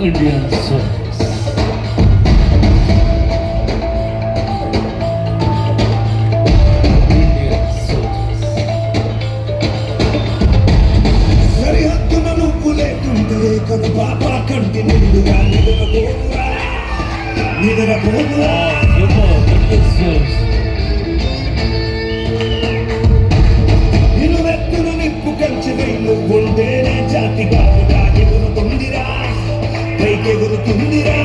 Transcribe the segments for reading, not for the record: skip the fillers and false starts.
Indian soldiers. Indian soldiers. సరిహద్దున నువ్వు లేకుంటే కను బాబా కంటి నిండుగా నిద్రపోదురా Indian soldiers. నిలువెత్తును నిప్పు కంచెదై నువ్వుంటేనే జాతి బాబుగా ఎగురుతుందిరా పైకెగురుతుందిరా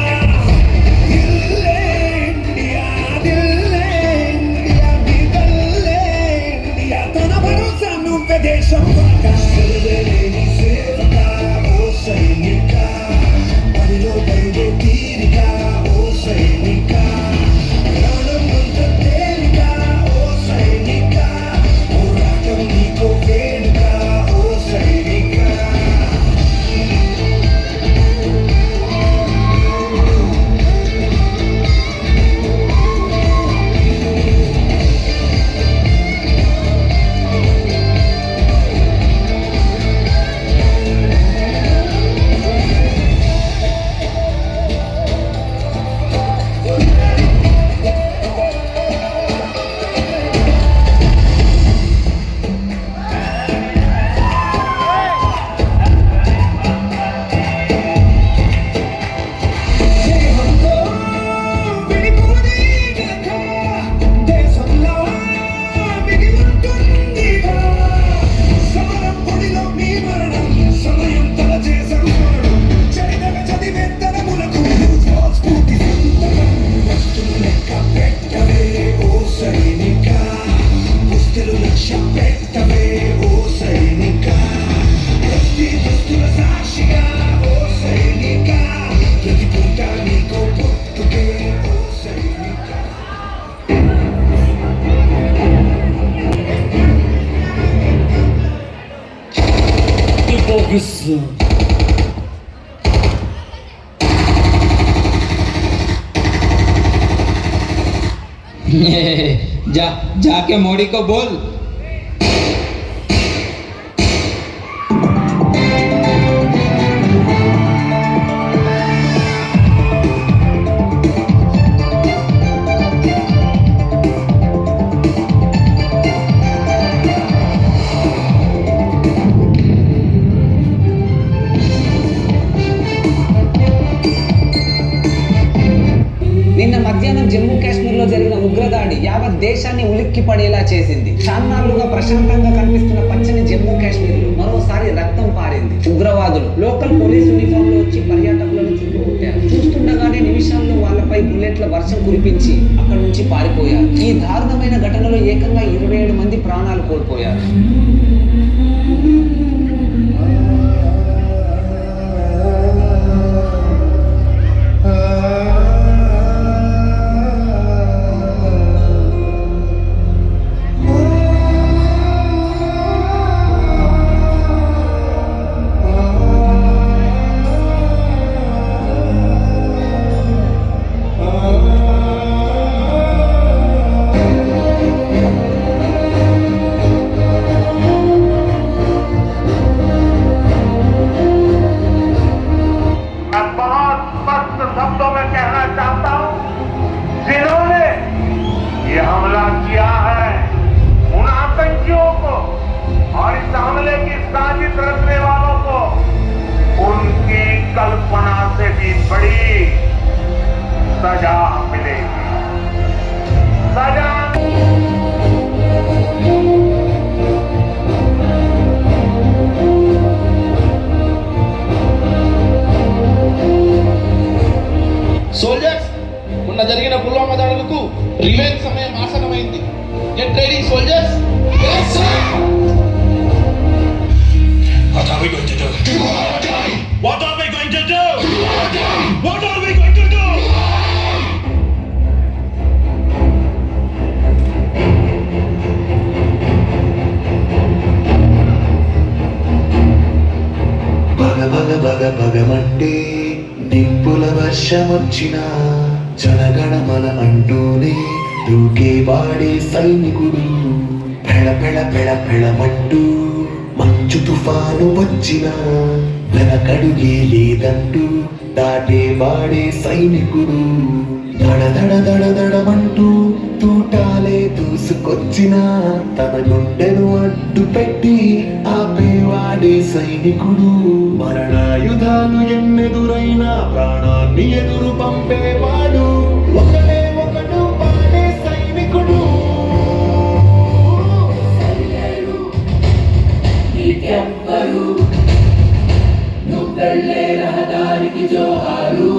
దిల్లే ఇండియా దిల్లే ఇండియా దిల్లే ఇండియా తన భరోసా నువ్వే దేశం కాకలేని సేవక ఓ సైనిక పనిలో పరుగే తీరిక ఓ సైనిక ప్రాణం అంత తేలిక ఓ సైనిక పోరాటం నీకో వేడుక ఓ సైనిక Focus. जाके मोदी को बोल నిన్న మధ్యాహ్నం జమ్మూ కాశ్మీర్లో జరిగిన ఉగ్రదాడి యావత్ దేశాన్ని ఉలిక్కి పడేలా చేసింది. చాన్నాళ్లుగా ప్రశాంతంగా కనిపిస్తున్న పచ్చని జమ్మూ కాశ్మీర్లో మరోసారి రక్తం పారింది. ఉగ్రవాదులు లోకల్ పోలీస్ యూనిఫామ్ లో వచ్చి పర్యాటకులను చుట్టుముట్టారు. చూస్తుండగానే నిమిషాల్లో వాళ్ళపై బుల్లెట్ల వర్షం కురిపించి అక్కడి నుంచి పారిపోయారు. ఈ దారుణమైన ఘటనలో ఏకంగా 27 మంది ప్రాణాలు కోల్పోయారు. शब्दों में कहना चाहता हूं, जिन्होंने ये हमला किया है उन आतंकियों को और इस हमले की साजिश रचने वालों को उनकी कल्पना से भी बड़ी सजा मिलेगी। सजा సోల్జర్స్, మొన్న జరిగిన పుల్వామా దాడులకు రివెంజ్ సమయం ఆసన్నమైంది. Get ready soldiers. What are we going to do? What are we going to do? What are we going to do? భగమంటే నిప్పుల వర్షమొచ్చిన జనగణమన అంటూనే దూకే వాడే సైనికుడు పెళ పెళ పెళ పెళమంటూ మంచు తుఫాను వచ్చిన వెనకడుగే లేదంటూ దాటే వాడే సైనికుడు దడ దడ దడ దడమంటూ తూటాలే దూసుకొచ్చిన తన గుండెను అడ్డు పెట్టి ఆపేవాడే సైనికుడు మరణాయుధాలు ఎన్నెదురైనా ప్రాణాన్ని ఎదురు పంపేవాడు ఒకడే ఒకడు వాడే సైనికుడు నువ్వెళ్ళే రహదారికి జోహారు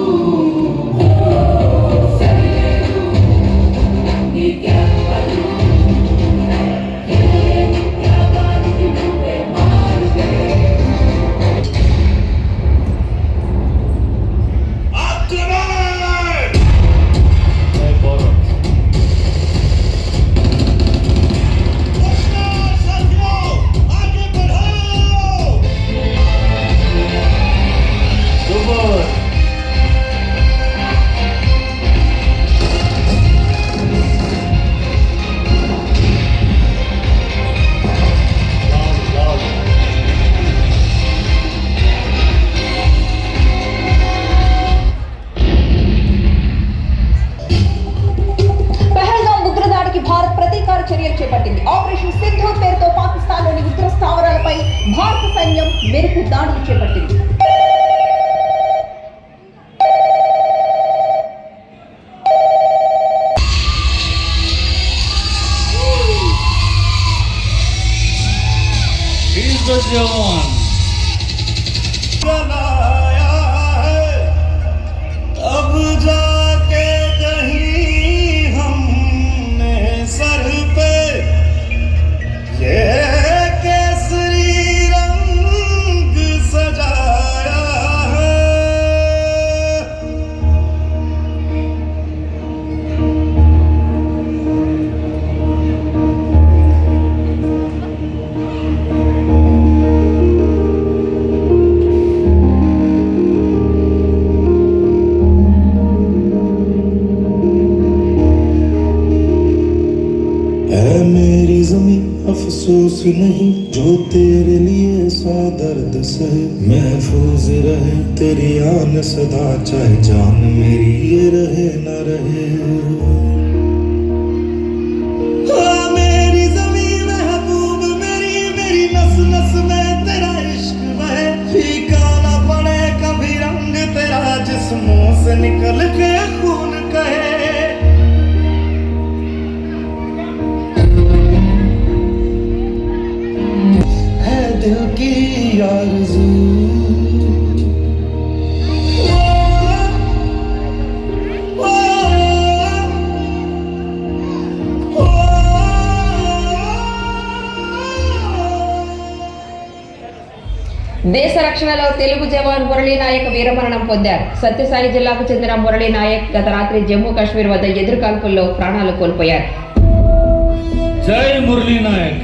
చర్యలు చేపట్టింది. ఆపరేషన్ సింధూర్ పేరుతో పాకిస్తాన్లోని ఉగ్ర స్థావరాలపై భారత సైన్యం మెరుపు దాడులు చేపట్టింది. अफसोस नहीं जो तेरे लिए सा दर्द सहे महफूज रहे तेरी आन सदा चाहे जान मेरी ये रहे न रहे मेरी ज़मीन महबूब मेरी मेरी नस नस में तेरा इश्क बहे फीका न पड़े कभी रंग तेरा जिस्मों से निकल के खून कहे दिल की आरज़ू దేశ రక్షణలో తెలుగు జవాన్ మురళీ నాయక్ వీరమరణం పొందారు. సత్యసాయి జిల్లాకు చెందిన మురళీ నాయక్ గత రాత్రి జమ్మూ కాశ్మీర్ వద్ద ఎదురు కాల్పుల్లో ప్రాణాలు కోల్పోయారు. జై మురళీ నాయక్.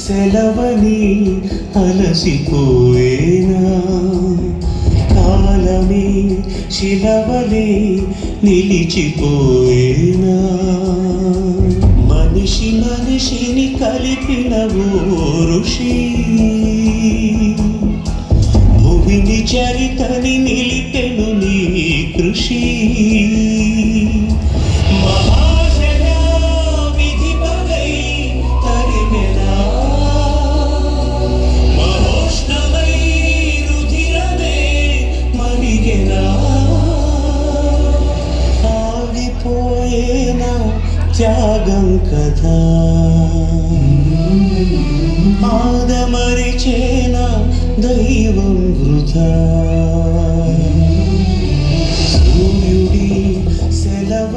సెలవని అలసిపోయేనా కాలమే శిలవలే నిలిచిపోయేనా మనిషి మనిషిని కలిపిన ఓ ఋషి భువిని చరితని నిలిపెను నీ కృషి త్యాగం కదా ఆదమరిచేన దైవం వృధా సూర్యుడి సెలవు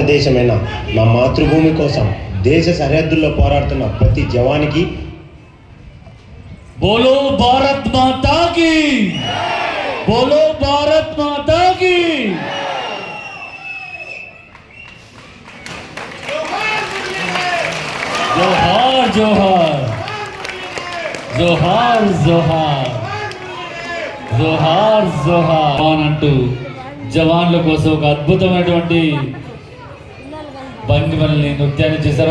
భారతదేశమైన నా మాతృభూమి కోసం దేశ సరిహద్దుల్లో పోరాడుతున్న ప్రతి జవానికి बोलो भारत माता की, बोलो भारत माता की। जोहार जोहार जोहार जोहार जोहार जोहार అంటూ జవాన్ల కోసం ఒక అద్భుతమైనటువంటి భంగిమల్ని నృత్యాన్ని చేశారు.